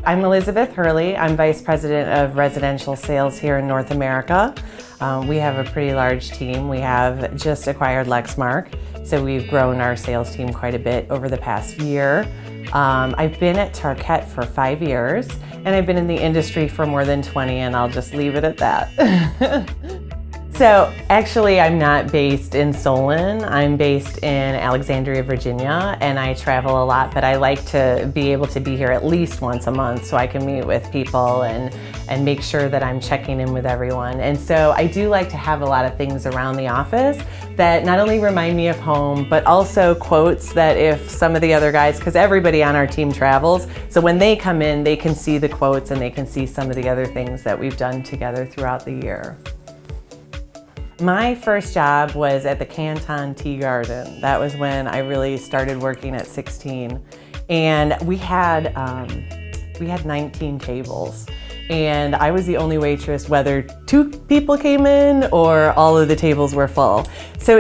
I'm Elizabeth Hurley. I'm Vice President of Residential Sales here in North America. We have a pretty large team. We have just acquired Lexmark, so we've grown our sales team quite a bit over the past year. I've been at Tarkett for 5 years, and I've been in the industry for more than 20, and I'll just leave it at that. So actually, I'm not based in Solon. I'm based in Alexandria, Virginia, and I travel a lot, but I like to be able to be here at least once a month so I can meet with people and make sure that I'm checking in with everyone. And so I do like to have a lot of things around the office that not only remind me of home, but also quotes that if some of the other guys, because everybody on our team travels, so when they come in, they can see the quotes and they can see some of the other things that we've done together throughout the year. My first job was at the Canton Tea Garden. That was when I really started working at 16. And we had 19 tables. And I was the only waitress, whether 2 people came in or all of the tables were full. So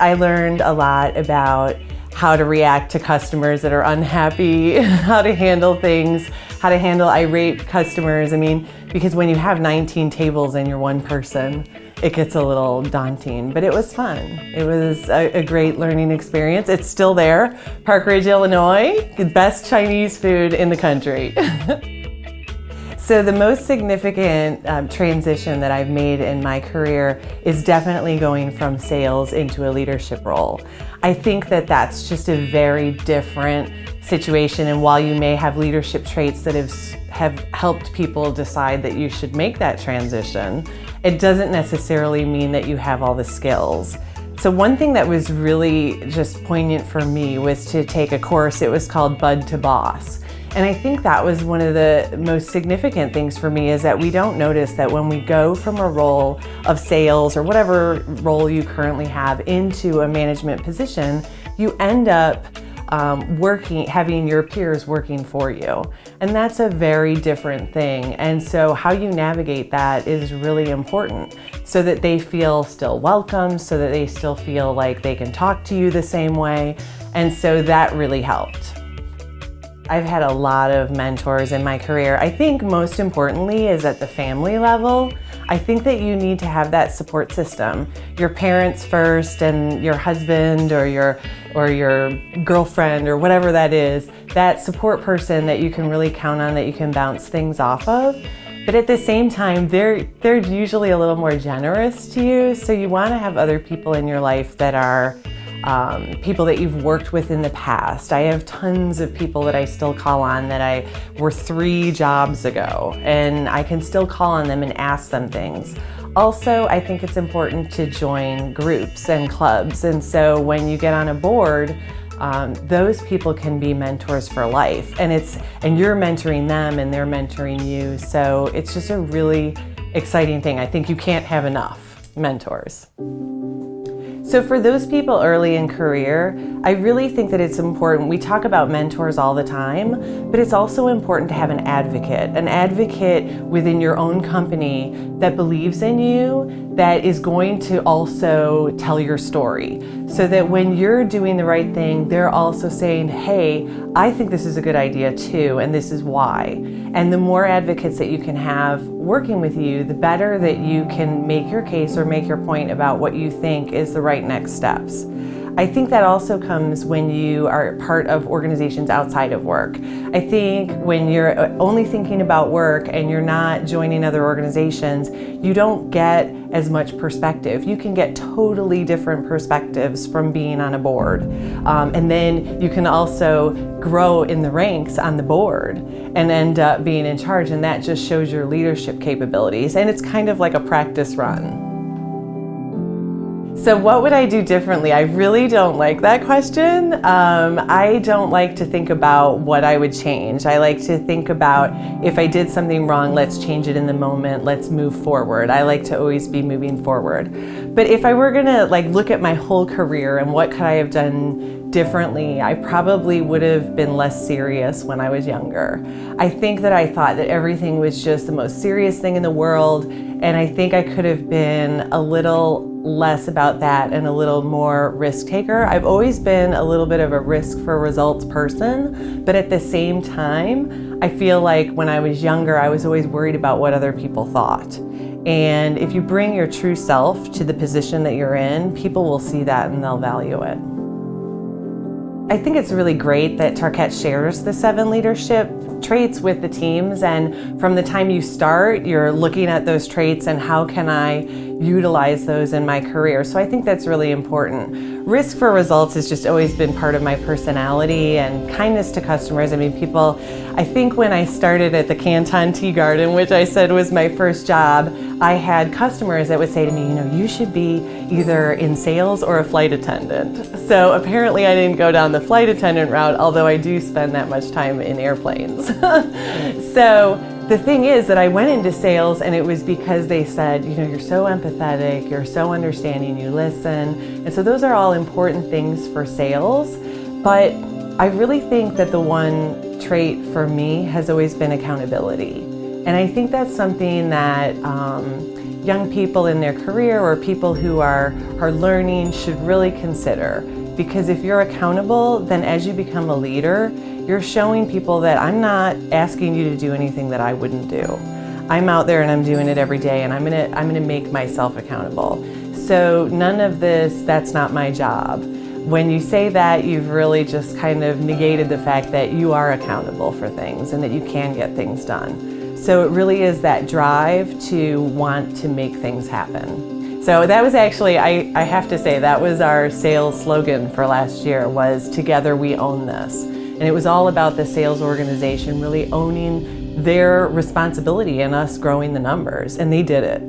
I learned a lot about how to react to customers that are unhappy, how to handle things, how to handle irate customers. I mean, because when you have 19 tables and you're one person, it gets a little daunting, but it was fun. It was a great learning experience. It's still there. Park Ridge, Illinois, the best Chinese food in the country. So the most significant transition that I've made in my career is definitely going from sales into a leadership role. I think that that's just a very different situation, and while you may have leadership traits that have helped people decide that you should make that transition, it doesn't necessarily mean that you have all the skills. So one thing that was really just poignant for me was to take a course. It was called Bud to Boss. And I think that was one of the most significant things for me, is that we don't notice that when we go from a role of sales or whatever role you currently have into a management position, you end up having your peers working for you. And that's a very different thing. And so how you navigate that is really important, so that they feel still welcome, so that they still feel like they can talk to you the same way. And so that really helped. I've had a lot of mentors in my career. I think most importantly is at the family level. I think that you need to have that support system. Your parents first, and your husband or your girlfriend or whatever that is, that support person that you can really count on, that you can bounce things off of. But at the same time, they're usually a little more generous to you. So you want to have other people in your life that are people that you've worked with in the past. I have tons of people that I still call on that were 3 jobs ago, and I can still call on them and ask them things. Also, I think it's important to join groups and clubs, and so when you get on a board, those people can be mentors for life, and you're mentoring them and they're mentoring you. So it's just a really exciting thing. I think you can't have enough mentors. So for those people early in career, I really think that it's important. We talk about mentors all the time, but it's also important to have an advocate within your own company that believes in you, that is going to also tell your story, so that when you're doing the right thing, they're also saying, hey, I think this is a good idea too, and this is why. And the more advocates that you can have working with you, the better that you can make your case or make your point about what you think is the right next steps. I think that also comes when you are part of organizations outside of work. I think when you're only thinking about work and you're not joining other organizations, you don't get as much perspective. You can get totally different perspectives from being on a board. And then you can also grow in the ranks on the board and end up being in charge, and that just shows your leadership capabilities. And it's kind of like a practice run. So what would I do differently? I really don't like that question. I don't like to think about what I would change. I like to think about, if I did something wrong, let's change it in the moment. Let's move forward. I like to always be moving forward. But if I were gonna look at my whole career and what could I have done differently, I probably would have been less serious when I was younger. I think that I thought that everything was just the most serious thing in the world, and I think I could have been a little less about that and a little more risk taker. I've always been a little bit of a risk for results person, but at the same time, I feel like when I was younger, I was always worried about what other people thought. And if you bring your true self to the position that you're in, people will see that and they'll value it. I think it's really great that Tarkett shares the 7 leadership traits with the teams, and from the time you start, you're looking at those traits and how can I utilize those in my career. So I think that's really important. Risk for results has just always been part of my personality, and kindness to customers. I mean, people, I think when I started at the Canton Tea Garden, which I said was my first job, I had customers that would say to me, you know, you should be either in sales or a flight attendant. So apparently I didn't go down the flight attendant route, although I do spend that much time in airplanes. So the thing is that I went into sales, and it was because they said, you know, you're so empathetic, you're so understanding, you listen. And so those are all important things for sales. But I really think that the one trait for me has always been accountability. And I think that's something that young people in their career or people who are learning should really consider. Because if you're accountable, then as you become a leader, you're showing people that I'm not asking you to do anything that I wouldn't do. I'm out there and I'm doing it every day, and I'm gonna make myself accountable. So none of this, that's not my job. When you say that, you've really just kind of negated the fact that you are accountable for things and that you can get things done. So it really is that drive to want to make things happen. So that was actually, I have to say, that was our sales slogan for last year, was "Together we own this." And it was all about the sales organization really owning their responsibility and us growing the numbers, and they did it.